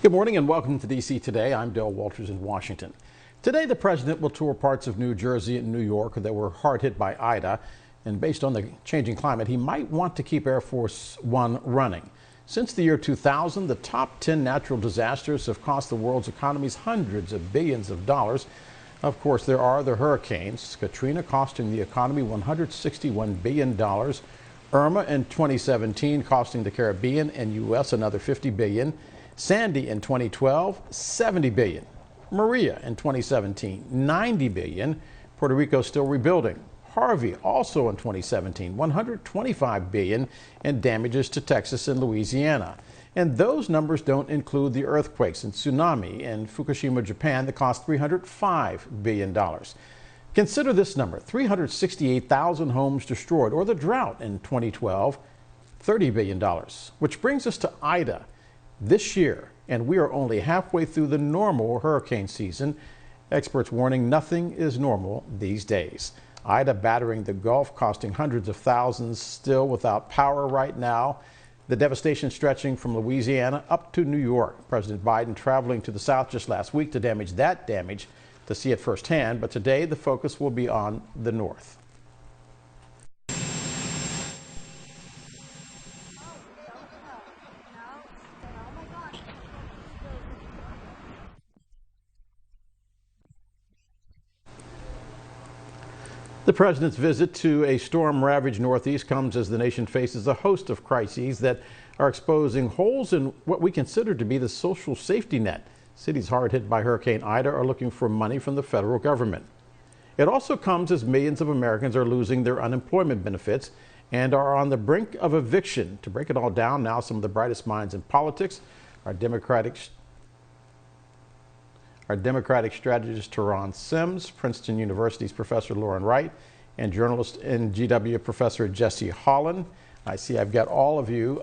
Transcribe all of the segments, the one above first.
Good morning and welcome to DC Today. I'm Dale Walters in Washington. Today, the president will tour parts of New Jersey and New York that were hard hit by Ida. And based on the changing climate, he might want to keep Air Force One running. Since the year 2000, the top 10 natural disasters have cost the world's economies hundreds of billions of dollars. Of course, there are the hurricanes. Katrina costing the economy $161 billion. Irma in 2017 costing the Caribbean and U.S. another $50 billion. Sandy in 2012, $70 billion. Maria in 2017, $90 billion. Puerto Rico still rebuilding. Harvey also in 2017, $125 billion in damages to Texas and Louisiana. And those numbers don't include the earthquakes and tsunami in Fukushima, Japan that cost $305 billion. Consider this number, 368,000 homes destroyed, or the drought in 2012, $30 billion. Which brings us to Ida. This year, and we are only halfway through the normal hurricane season, experts warning nothing is normal these days. Ida battering the Gulf, costing hundreds of thousands, still without power right now. The devastation stretching from Louisiana up to New York. President Biden traveling to the South just last week to see it firsthand, but today the focus will be on the North. The president's visit to a storm-ravaged Northeast comes as the nation faces a host of crises that are exposing holes in what we consider to be the social safety net. Cities hard hit by Hurricane Ida are looking for money from the federal government. It also comes as millions of Americans are losing their unemployment benefits and are on the brink of eviction. To break it all down now, some of the brightest minds in politics, our Democratic strategist Terron Sims, Princeton University's Professor Wright, and journalist and GW Professor Jesse Holland. I see I've got all of you.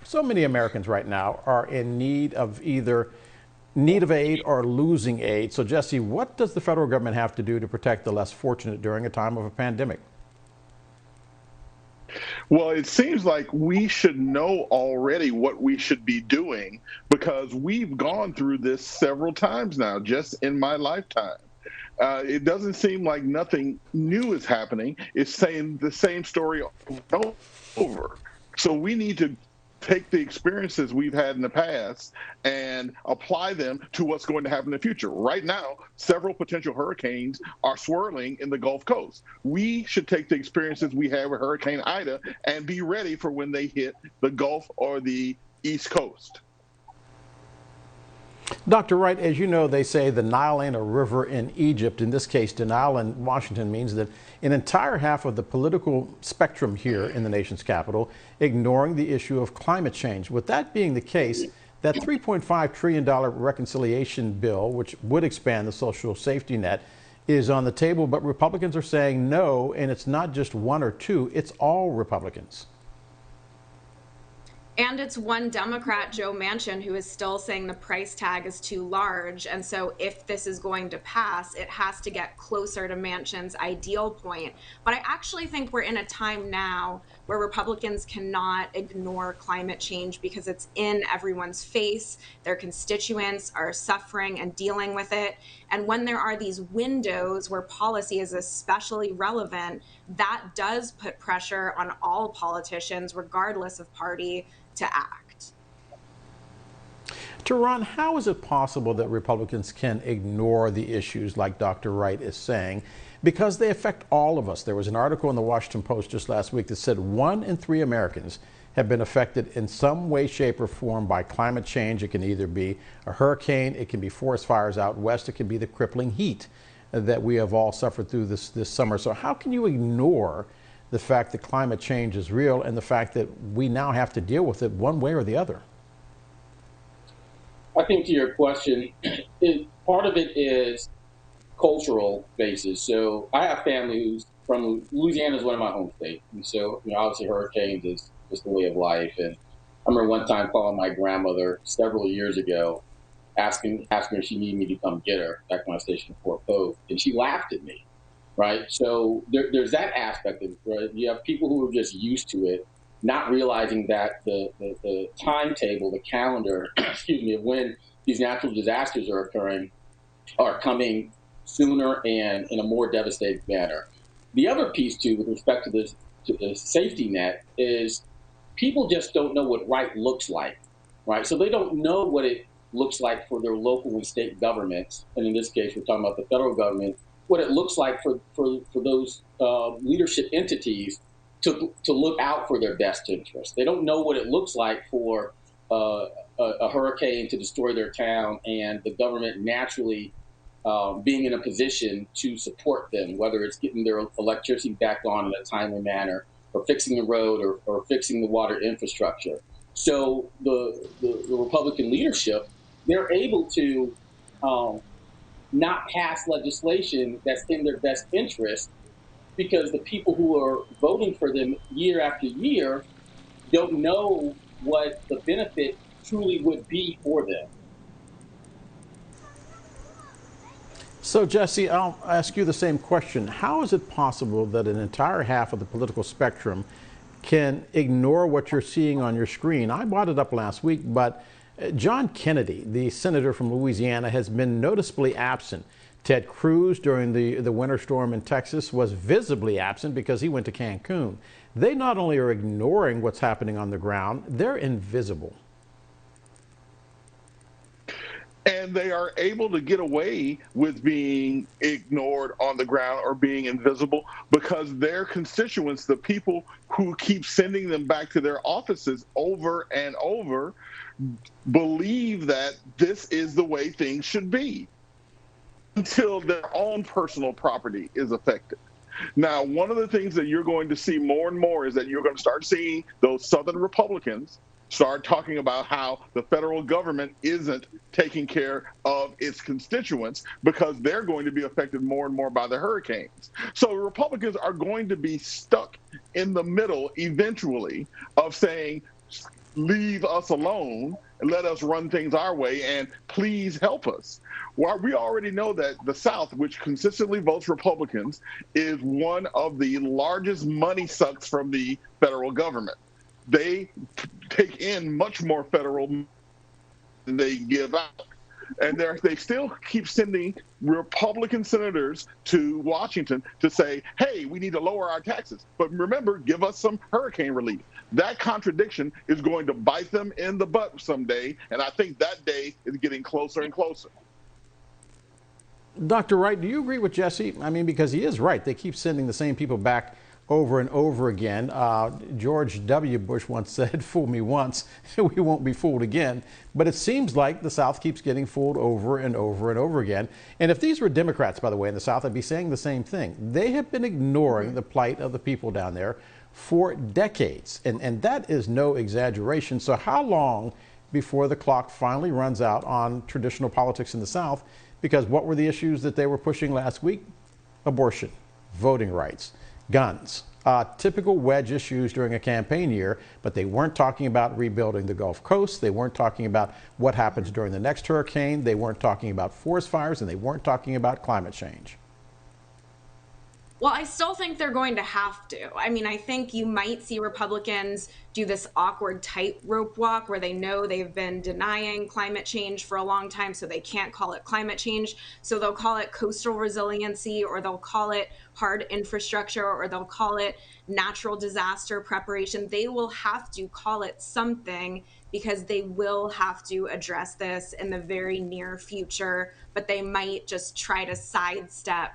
So many Americans right now are in need of either aid or losing aid. So Jesse, what does the federal government have to do to protect the less fortunate during a time of a pandemic? Well, it seems like we should know already what we should be doing because we've gone through this several times now, just in my lifetime. It doesn't seem like nothing new is happening. It's saying the same story over. So we need to take the experiences we've had in the past and apply them to what's going to happen in the future. Right now, several potential hurricanes are swirling in the Gulf Coast. We should take the experiences we had with Hurricane Ida and be ready for when they hit the Gulf or the East Coast. Dr. Wright, as you know, they say the Nile ain't a river in Egypt. In this case, denial in Washington means that an entire half of the political spectrum here in the nation's capital ignoring the issue of climate change. With that being the case, that $3.5 trillion reconciliation bill, which would expand the social safety net, is on the table, but Republicans are saying no, and it's not just one or two, it's all Republicans. And it's one Democrat, Joe Manchin, who is still saying the price tag is too large. And so if this is going to pass, it has to get closer to Manchin's ideal point. But I actually think we're in a time now where Republicans cannot ignore climate change because it's in everyone's face. Their constituents are suffering and dealing with it. And when there are these windows where policy is especially relevant, that does put pressure on all politicians, regardless of party, to act. Terron, how is it possible that Republicans can ignore the issues like Dr. Wright is saying? Because they affect all of us. There was an article in the Washington Post just last week that said 1 in 3 Americans have been affected in some way, shape, or form by climate change. It can either be a hurricane, it can be forest fires out west, it can be the crippling heat that we have all suffered through this summer. So how can you ignore the fact that climate change is real and the fact that we now have to deal with it one way or the other? I think to your question, part of it is cultural basis. So I have family who's from Louisiana, is one of my home states. And so, obviously hurricanes is just the way of life. And I remember one time calling my grandmother several years ago, asking if she needed me to come get her back when I was stationed in Fort Post. And she laughed at me. Right. So there's that aspect of it. Right? You have people who are just used to it. not realizing that the timetable, the calendar, excuse me, of when these natural disasters are occurring are coming sooner and in a more devastating manner. The other piece, too, with respect to the safety net is people just don't know what right looks like, right? So they don't know what it looks like for their local and state governments, and in this case, we're talking about the federal government, what it looks like for those leadership entities to look out for their best interest. They don't know what it looks like for a hurricane to destroy their town and the government naturally being in a position to support them, whether it's getting their electricity back on in a timely manner, or fixing the road, or fixing the water infrastructure. So the Republican leadership, they're able to not pass legislation that's in their best interest because the people who are voting for them year after year don't know what the benefit truly would be for them. So, Jesse, I'll ask you the same question. How is it possible that an entire half of the political spectrum can ignore what you're seeing on your screen? I brought it up last week, but John Kennedy, the senator from Louisiana, has been noticeably absent. Ted Cruz, during the winter storm in Texas, was visibly absent because he went to Cancun. They not only are ignoring what's happening on the ground, they're invisible. And they are able to get away with being ignored on the ground or being invisible because their constituents, the people who keep sending them back to their offices over and over, believe that this is the way things should be until their own personal property is affected. Now, one of the things that you're going to see more and more is that you're going to start seeing those Southern Republicans start talking about how the federal government isn't taking care of its constituents because they're going to be affected more and more by the hurricanes. So Republicans are going to be stuck in the middle eventually of saying, leave us alone and let us run things our way and please help us. Well, we already know that the South, which consistently votes Republicans, is one of the largest money sucks from the federal government. They take in much more federal than they give out. And they still keep sending Republican senators to Washington to say, hey, we need to lower our taxes. But remember, give us some hurricane relief. That contradiction is going to bite them in the butt someday. And I think that day is getting closer and closer. Dr. Wright, do you agree with Jesse? I mean, because he is right. They keep sending the same people back over and over again. George W. Bush once said, fool me once, we won't be fooled again. But it seems like the South keeps getting fooled over and over and over again. And if these were Democrats, by the way, in the South, I'd be saying the same thing. They have been ignoring the plight of the people down there for decades. And that is no exaggeration. So how long before the clock finally runs out on traditional politics in the South? Because what were the issues that they were pushing last week? Abortion, voting rights, guns, typical wedge issues during a campaign year, but they weren't talking about rebuilding the Gulf Coast. They weren't talking about what happens during the next hurricane. They weren't talking about forest fires, and they weren't talking about climate change. Well, I still think they're going to have to. I mean, I think you might see Republicans do this awkward tightrope walk where they know they've been denying climate change for a long time, so they can't call it climate change. So they'll call it coastal resiliency, or they'll call it hard infrastructure, or they'll call it natural disaster preparation. They will have to call it something because they will have to address this in the very near future, but they might just try to sidestep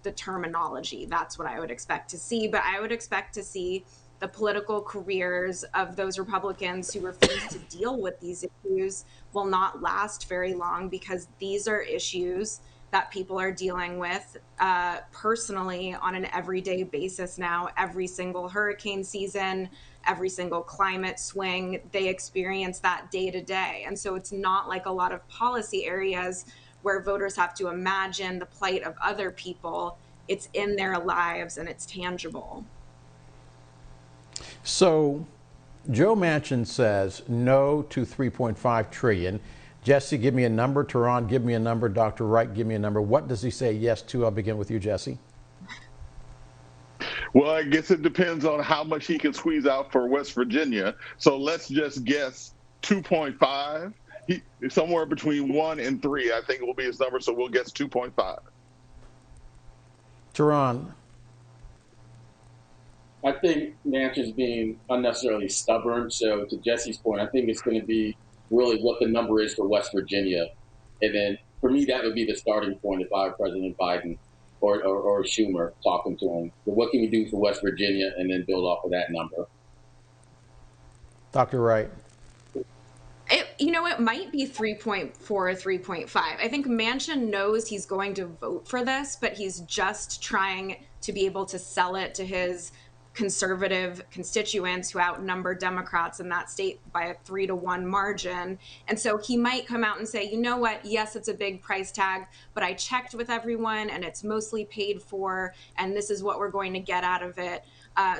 the terminology. That's what I would expect to see. But I would expect to see the political careers of those Republicans who refuse to deal with these issues will not last very long, because these are issues that people are dealing with personally on an everyday basis now. Every single hurricane season, every single climate swing, they experience that day to day. And so it's not like a lot of policy areas where voters have to imagine the plight of other people. It's in their lives and it's tangible. So Joe Manchin says no to $3.5 trillion. Jesse, give me a number. Terron, give me a number. Dr. Wright, give me a number. What does he say yes to? I'll begin with you, Jesse. Well, I guess it depends on how much he can squeeze out for West Virginia. So let's just guess 2.5. Somewhere between 1 and 3, I think will be his number. So we'll guess 2.5. Terron. I think Manchin's being unnecessarily stubborn. So to Jesse's point, I think it's going to be really what the number is for West Virginia. And then for me, that would be the starting point if I were President Biden or Schumer talking to him. So what can we do for West Virginia, and then build off of that number? Dr. Wright. It might be 3.4 or 3.5. I think Manchin knows he's going to vote for this, but he's just trying to be able to sell it to his conservative constituents who outnumber Democrats in that state by a 3-to-1 margin. And so he might come out and say, you know what, yes, it's a big price tag, but I checked with everyone and it's mostly paid for, and this is what we're going to get out of it.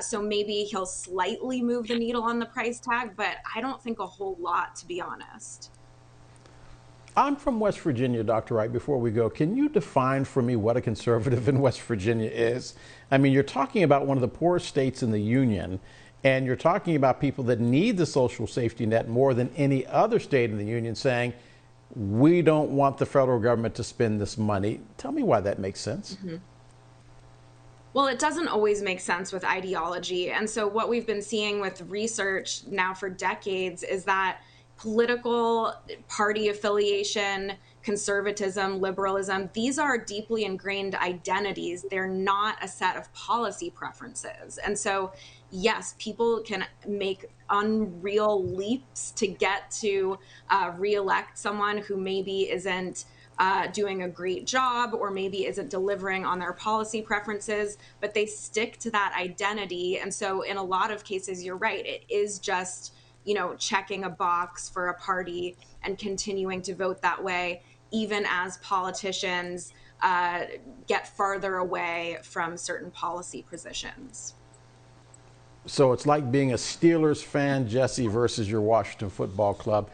So maybe he'll slightly move the needle on the price tag, but I don't think a whole lot, to be honest. I'm from West Virginia, Dr. Wright. Before we go, can you define for me what a conservative in West Virginia is? I mean, you're talking about one of the poorest states in the union, and you're talking about people that need the social safety net more than any other state in the union, saying, we don't want the federal government to spend this money. Tell me why that makes sense. Mm-hmm. Well, it doesn't always make sense with ideology. And so what we've been seeing with research now for decades is that political party affiliation, conservatism, liberalism, these are deeply ingrained identities. They're not a set of policy preferences. And so, yes, people can make unreal leaps to get to reelect someone who maybe isn't doing a great job or maybe isn't delivering on their policy preferences, but they stick to that identity. And so in a lot of cases, you're right, it is just, checking a box for a party and continuing to vote that way, even as politicians get farther away from certain policy positions. So it's like being a Steelers fan, Jesse, versus your Washington football club.